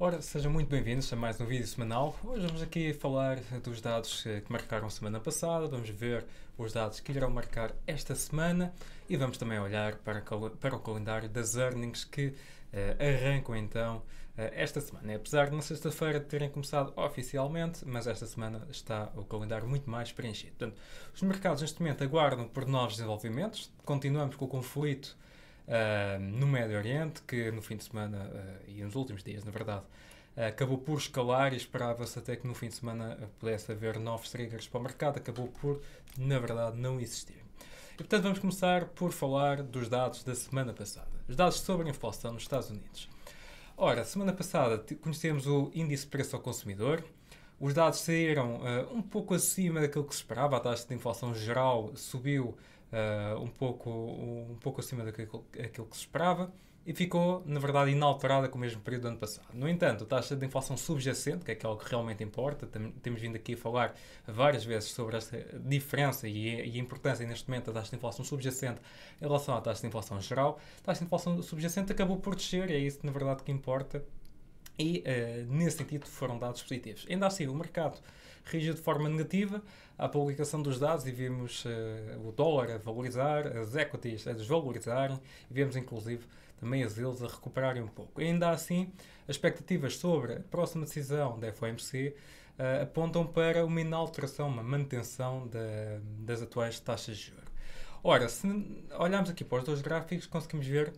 Ora, sejam muito bem-vindos a mais um vídeo semanal. Hoje vamos aqui falar dos dados que marcaram a semana passada, vamos ver os dados que irão marcar esta semana e vamos também olhar para o calendário das earnings que arrancam então esta semana. Apesar de na sexta-feira terem começado oficialmente, mas esta semana está o calendário muito mais preenchido. Portanto, os mercados neste momento aguardam por novos desenvolvimentos, continuamos com o conflito no Médio Oriente, que no fim de semana e nos últimos dias, na verdade, acabou por escalar e esperava-se até que no fim de semana pudesse haver novos triggers para o mercado, acabou por, na verdade, não existir. E, portanto, vamos começar por falar dos dados da semana passada. Os dados sobre a inflação nos Estados Unidos. Ora, semana passada conhecemos o índice de preço ao consumidor. Os dados saíram um pouco acima daquilo que se esperava, a taxa de inflação geral subiu um pouco acima daquilo que se esperava e ficou, na verdade, inalterada com o mesmo período do ano passado. No entanto, a taxa de inflação subjacente, que é aquela que realmente importa, temos vindo aqui a falar várias vezes sobre esta diferença e a importância neste momento da taxa de inflação subjacente em relação à taxa de inflação geral. A taxa de inflação subjacente acabou por descer e é isso, na verdade, que importa. E, nesse sentido, foram dados positivos. Ainda assim, o mercado reagiu de forma negativa à publicação dos dados e vimos o dólar a valorizar, as equities a desvalorizarem e vemos, inclusive, também as yields a recuperarem um pouco. Ainda assim, as expectativas sobre a próxima decisão da FOMC apontam para uma inalteração, uma manutenção das atuais taxas de juros. Ora, se olharmos aqui para os dois gráficos, conseguimos ver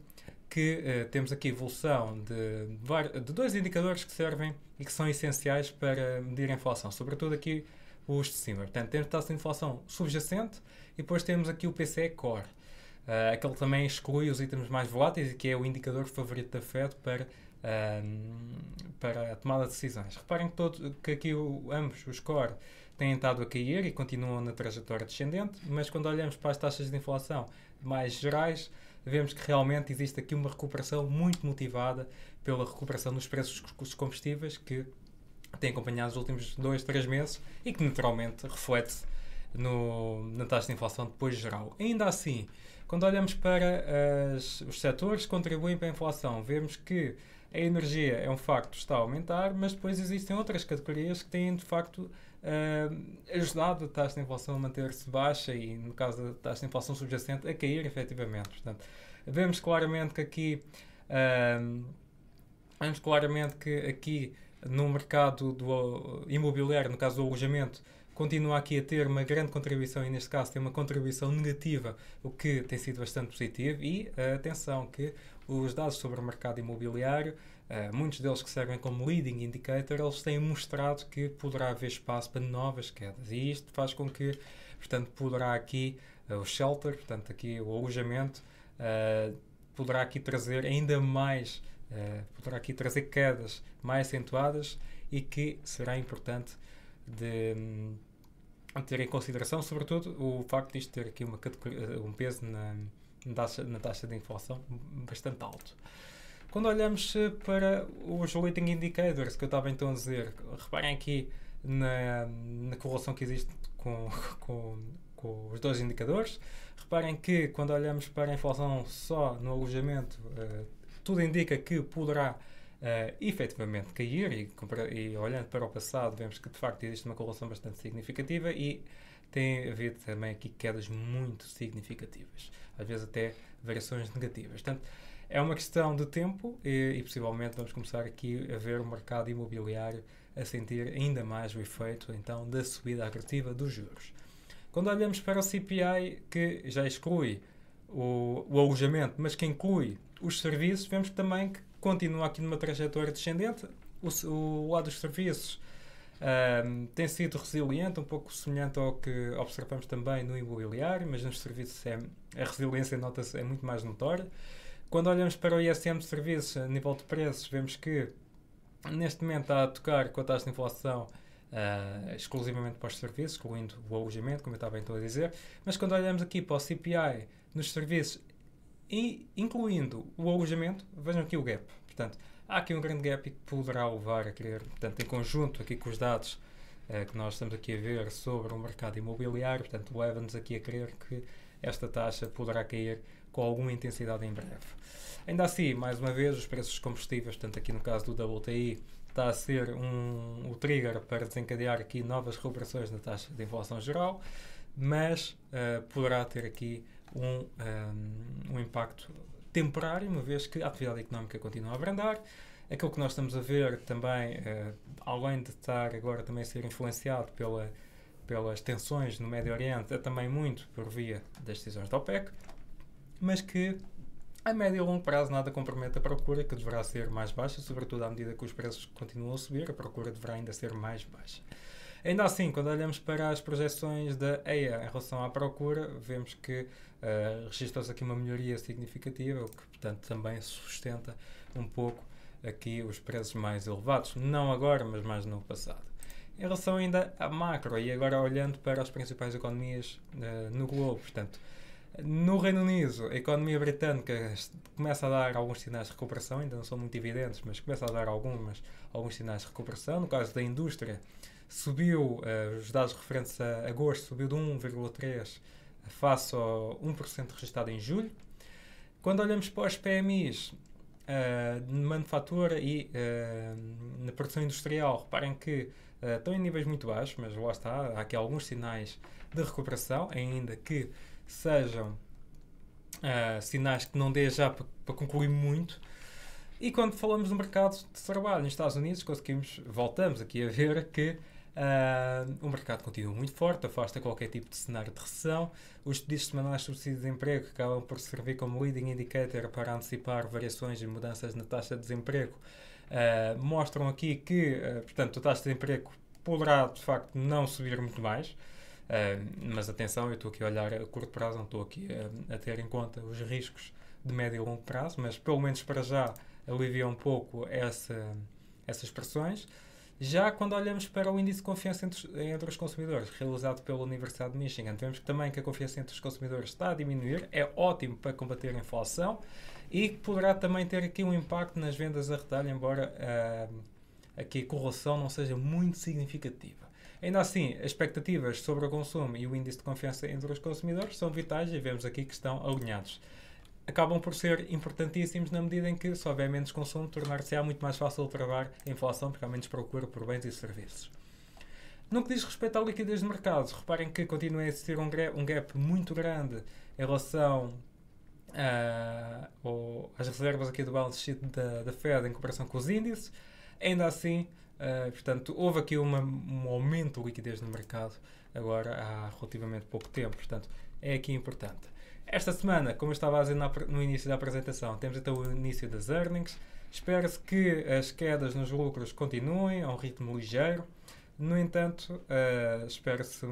que temos aqui a evolução de dois indicadores que servem e que são essenciais para medir a inflação, sobretudo aqui os de cima. Portanto, temos a taxa de inflação subjacente e depois temos aqui o PCE Core, aquele que também exclui os itens mais voláteis e que é o indicador favorito da Fed para a tomada de decisões. Reparem que aqui ambos os Core têm estado a cair e continuam na trajetória descendente, mas quando olhamos para as taxas de inflação mais gerais, vemos que realmente existe aqui uma recuperação muito motivada pela recuperação dos preços dos combustíveis que tem acompanhado os últimos 2, 3 meses e que naturalmente reflete-se na taxa de inflação depois geral. Ainda assim, quando olhamos para os setores que contribuem para a inflação, vemos que a energia é um facto, está a aumentar, mas depois existem outras categorias que têm de facto ajudado a taxa de inflação a manter-se baixa e, no caso da taxa de inflação subjacente, a cair efetivamente. Portanto, vemos claramente que aqui no mercado do imobiliário, no caso do alojamento, continua aqui a ter uma grande contribuição e, neste caso, tem uma contribuição negativa, o que tem sido bastante positivo. E atenção que os dados sobre o mercado imobiliário, muitos deles que servem como leading indicator, eles têm mostrado que poderá haver espaço para novas quedas. E isto faz com que, portanto, poderá aqui o shelter, portanto, aqui o alojamento, poderá aqui trazer ainda mais, poderá aqui trazer quedas mais acentuadas e que será importante de ter em consideração, sobretudo, o facto de isto ter aqui um peso na taxa de inflação bastante alto. Quando olhamos para os leading indicators, que eu estava então a dizer, reparem aqui na correlação que existe com os dois indicadores. Reparem que quando olhamos para a inflação só no alojamento, tudo indica que poderá efetivamente cair e olhando para o passado vemos que de facto existe uma correlação bastante significativa e tem havido também aqui quedas muito significativas, às vezes até variações negativas. Portanto, é uma questão de tempo e possivelmente vamos começar aqui a ver o mercado imobiliário a sentir ainda mais o efeito então da subida agressiva dos juros. Quando olhamos para o CPI, que já exclui o alojamento, mas que inclui os serviços, vemos também que continua aqui numa trajetória descendente. O lado dos serviços tem sido resiliente, um pouco semelhante ao que observamos também no imobiliário, mas nos serviços a resiliência nota-se é muito mais notória. Quando olhamos para o ISM de serviços a nível de preços, vemos que neste momento está a tocar com a taxa de inflação exclusivamente para os serviços, excluindo o alojamento, como eu estava então a dizer. Mas quando olhamos aqui para o CPI nos serviços e incluindo o alojamento, vejam aqui o gap. Portanto, há aqui um grande gap que poderá levar a querer, portanto, em conjunto aqui com os dados que nós estamos aqui a ver sobre o mercado imobiliário, portanto, leva-nos aqui a crer que esta taxa poderá cair com alguma intensidade em breve. Ainda assim, mais uma vez, os preços dos combustíveis, tanto aqui no caso do WTI, está a ser o trigger para desencadear aqui novas recuperações na taxa de inflação geral, mas poderá ter aqui um impacto temporário, uma vez que a atividade económica continua a abrandar. Aquilo que nós estamos a ver também, além de estar agora também a ser influenciado pelas tensões no Médio Oriente, é também muito por via das decisões da OPEC, mas que a médio e longo prazo nada compromete a procura, que deverá ser mais baixa, sobretudo à medida que os preços continuam a subir, a procura deverá ainda ser mais baixa. Ainda assim, quando olhamos para as projeções da EIA em relação à procura, vemos que registra-se aqui uma melhoria significativa, o que, portanto, também sustenta um pouco aqui os preços mais elevados. Não agora, mas mais no passado. Em relação ainda à macro, e agora olhando para as principais economias no globo, portanto, no Reino Unido, a economia britânica começa a dar alguns sinais de recuperação, ainda não são muito evidentes, mas começa a dar alguns sinais de recuperação. No caso da indústria, subiu, os dados referentes a agosto, subiu de 1,3% face ao 1% registrado em julho. Quando olhamos para os PMIs de manufatura e na produção industrial, reparem que estão em níveis muito baixos, mas lá está, há aqui alguns sinais de recuperação, ainda que sejam sinais que não dê já para concluir muito. E quando falamos do mercado de trabalho nos Estados Unidos, voltamos aqui a ver que o mercado continua muito forte, afasta qualquer tipo de cenário de recessão. Os pedidos semanais de subsídio de desemprego acabam por servir como leading indicator para antecipar variações e mudanças na taxa de desemprego. Mostram aqui que, portanto, a taxa de desemprego poderá, de facto, não subir muito mais. Mas atenção, eu estou aqui a olhar a curto prazo, não estou aqui a ter em conta os riscos de médio e longo prazo, mas pelo menos para já alivia um pouco essas pressões. Já quando olhamos para o índice de confiança entre os consumidores, realizado pela Universidade de Michigan, vemos também que a confiança entre os consumidores está a diminuir, é ótimo para combater a inflação e poderá também ter aqui um impacto nas vendas a retalho, embora aqui a correlação não seja muito significativa. Ainda assim, as expectativas sobre o consumo e o índice de confiança entre os consumidores são vitais e vemos aqui que estão alinhados. Acabam por ser importantíssimos na medida em que, se houver menos consumo, tornar-se-á muito mais fácil travar a inflação, porque há menos procura por bens e serviços. No que diz respeito à liquidez de mercado, reparem que continua a existir um gap muito grande em relação às reservas aqui do balance sheet da Fed em comparação com os índices. Ainda assim, portanto, houve aqui um aumento de liquidez no mercado agora há relativamente pouco tempo. Portanto, é aqui importante. Esta semana, como eu estava a dizer no início da apresentação, temos então o início das earnings. Espera-se que as quedas nos lucros continuem a um ritmo ligeiro. No entanto, espera-se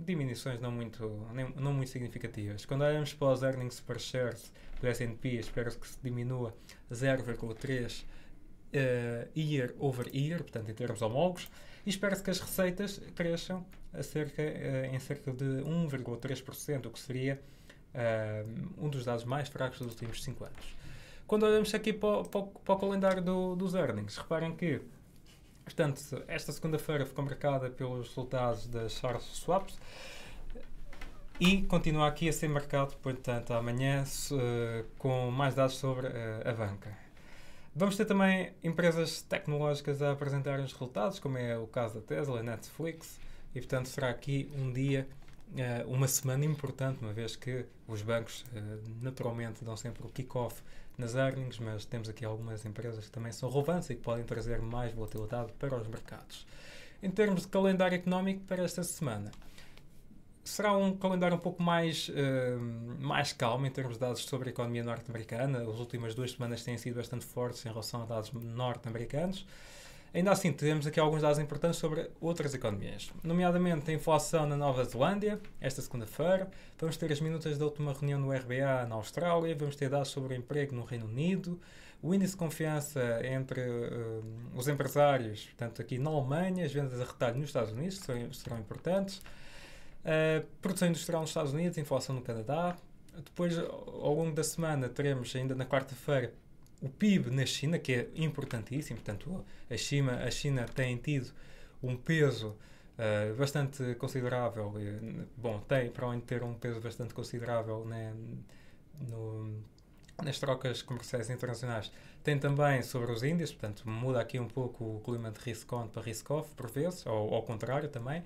diminuições não muito significativas. Quando olhamos para os earnings per shares do S&P, espera-se que se diminua 0,3% year over year, portanto em termos homólogos, e espera-se que as receitas cresçam em cerca de 1,3%, o que seria um dos dados mais fracos dos últimos 5 anos. Quando olhamos aqui para o calendário dos earnings, reparem que, portanto, esta segunda-feira ficou marcada pelos resultados das Charles Swaps e continua aqui a ser marcado, portanto, amanhã com mais dados sobre a banca. Vamos ter também empresas tecnológicas a apresentar os resultados, como é o caso da Tesla e Netflix, e portanto será aqui um dia, uma semana importante, uma vez que os bancos naturalmente dão sempre o kick-off nas earnings, mas temos aqui algumas empresas que também são relevantes e que podem trazer mais volatilidade para os mercados. Em termos de calendário económico para esta semana, será um calendário um pouco mais calmo em termos de dados sobre a economia norte-americana. As últimas 2 semanas têm sido bastante fortes em relação a dados norte-americanos. Ainda assim, temos aqui alguns dados importantes sobre outras economias, nomeadamente a inflação na Nova Zelândia, esta segunda-feira. Vamos ter as minutas da última reunião do RBA na Austrália, vamos ter dados sobre o emprego no Reino Unido, o índice de confiança entre os empresários, portanto aqui na Alemanha, as vendas a retalho nos Estados Unidos serão importantes. Produção industrial nos Estados Unidos, inflação no Canadá. Depois, ao longo da semana, teremos ainda na quarta-feira o PIB na China, que é importantíssimo. Portanto, a China tem tido um peso bastante considerável. Bom, tem, para além de ter um peso bastante considerável, né, nas trocas comerciais internacionais, tem também sobre os índices, portanto muda aqui um pouco o clima de risk-on para risk-off, por vezes, ou ao contrário também.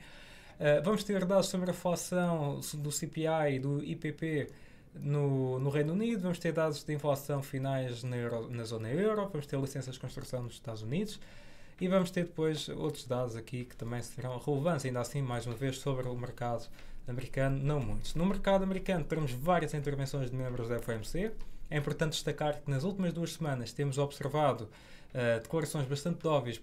Vamos ter dados sobre a inflação do CPI e do IPP no Reino Unido, vamos ter dados de inflação finais na zona euro, vamos ter licenças de construção nos Estados Unidos e vamos ter depois outros dados aqui que também serão relevantes, ainda assim, mais uma vez, sobre o mercado americano, não muitos. No mercado americano temos várias intervenções de membros da FOMC. É importante destacar que nas últimas 2 semanas temos observado declarações bastante óbvias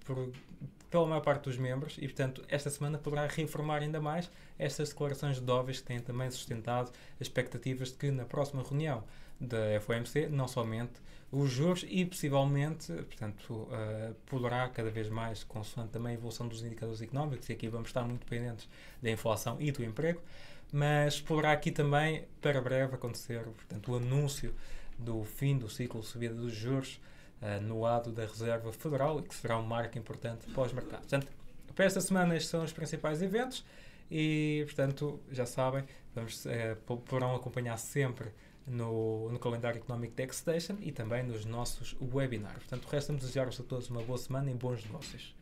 pela maior parte dos membros e, portanto, esta semana poderá reafirmar ainda mais estas declarações de óbvias que têm também sustentado as expectativas de que na próxima reunião da FOMC, não somente os juros e possivelmente, portanto, poderá cada vez mais, consoante também a evolução dos indicadores económicos, e aqui vamos estar muito dependentes da inflação e do emprego, mas poderá aqui também, para breve, acontecer, portanto, o anúncio do fim do ciclo de subida dos juros no lado da Reserva Federal, e que será um marco importante para os mercados. Portanto, para esta semana estes são os principais eventos e, portanto, já sabem, poderão acompanhar sempre no calendário económico da Xstation e também nos nossos webinars. Portanto, resta-me desejar-vos a todos uma boa semana e bons negócios.